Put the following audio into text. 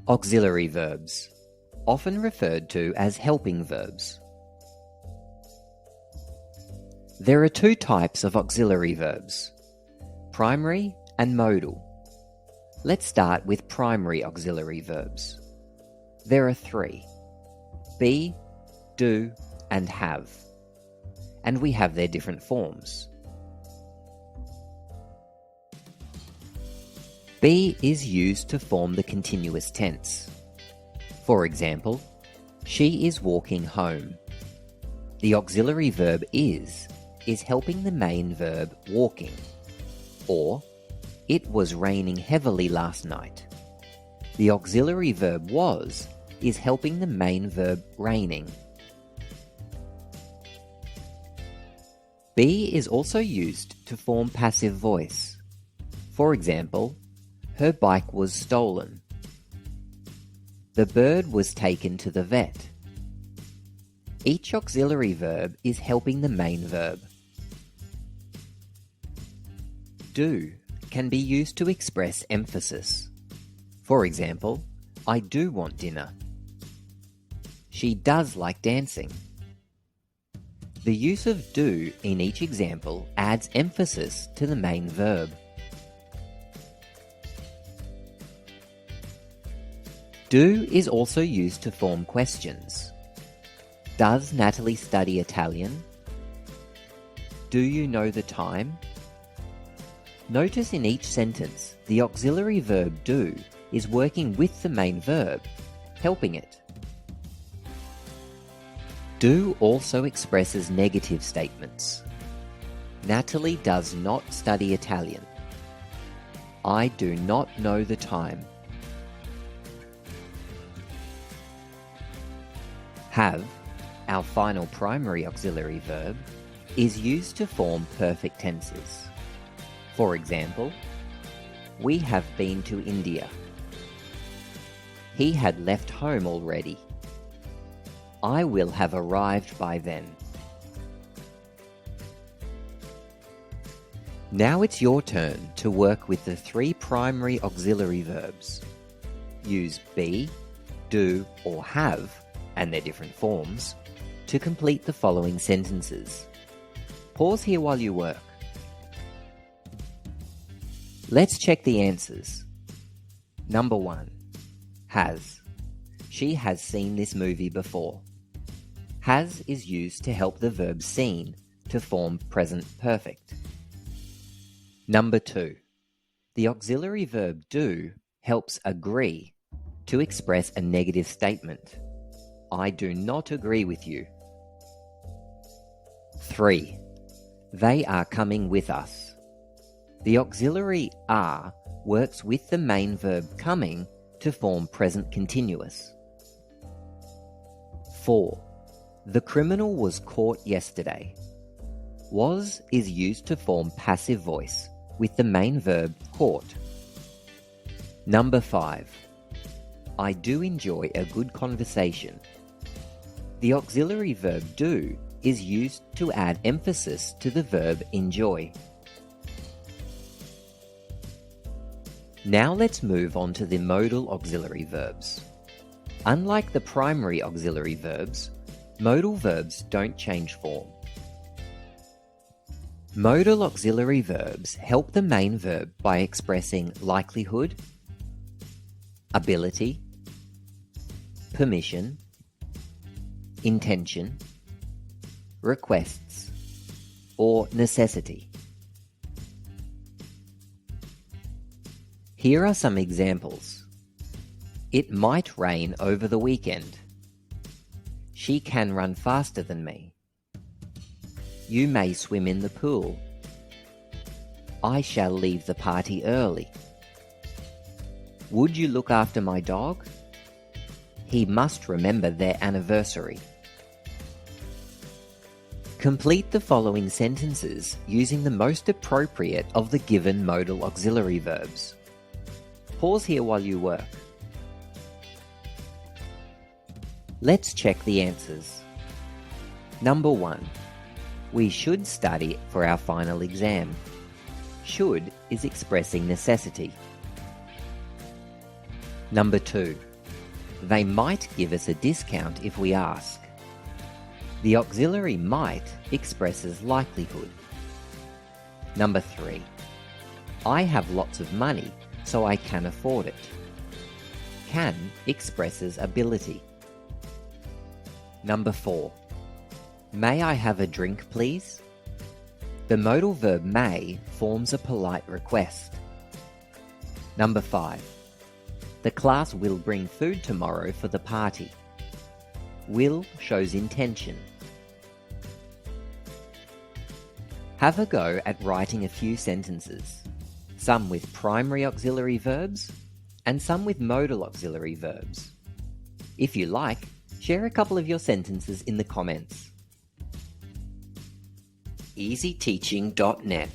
Auxiliary verbs, often referred to as helping verbs. There are two types of auxiliary verbs, primary and modal. Let's start with primary auxiliary verbs. There are three: be, do, and have. And we have their different forms. Be is used to form the continuous tense. For example, she is walking home. The auxiliary verb is helping the main verb walking. Or, it was raining heavily last night. The auxiliary verb was is helping the main verb raining. Be is also used to form passive voice. For example, her bike was stolen. The bird was taken to the vet. Each auxiliary verb is helping the main verb. Do can be used to express emphasis. For example, I do want dinner. She does like dancing. The use of do in each example adds emphasis to the main verb. Do is also used to form questions. Does Natalie study Italian? Do you know the time? Notice in each sentence, the auxiliary verb do is working with the main verb, helping it. Do also expresses negative statements. Natalie does not study Italian. I do not know the time. Have, our final primary auxiliary verb, is used to form perfect tenses. For example, we have been to India. He had left home already. I will have arrived by then. Now it's your turn to work with the three primary auxiliary verbs. Use be, do, or have, and their different forms, to complete the following sentences. Pause here while you work. Let's check the answers. Number 1. Has. She has seen this movie before. Has is used to help the verb seen to form present perfect. Number 2. The auxiliary verb do helps agree to express a negative statement. I do not agree with you. 3. They are coming with us. The auxiliary are works with the main verb coming to form present continuous. 4. The criminal was caught yesterday. Was is used to form passive voice with the main verb caught. Number 5. I do enjoy a good conversation. The auxiliary verb do is used to add emphasis to the verb enjoy. Now let's move on to the modal auxiliary verbs. Unlike the primary auxiliary verbs, modal verbs don't change form. Modal auxiliary verbs help the main verb by expressing likelihood, ability, permission, intention, requests, or necessity. Here are some examples. It might rain over the weekend. She can run faster than me. You may swim in the pool. I shall leave the party early. Would you look after my dog? He must remember their anniversary. Complete the following sentences using the most appropriate of the given modal auxiliary verbs. Pause here while you work. Let's check the answers. Number 1. We should study for our final exam. Should is expressing necessity. Number 2. They might give us a discount if we ask. The auxiliary might expresses likelihood. Number 3. I have lots of money, so I can afford it. Can expresses ability. Number 4. May I have a drink, please? The modal verb may forms a polite request. Number 5. The class will bring food tomorrow for the party. Will shows intention. Have a go at writing a few sentences, some with primary auxiliary verbs and some with modal auxiliary verbs. If you like, share a couple of your sentences in the comments. EasyTeaching.net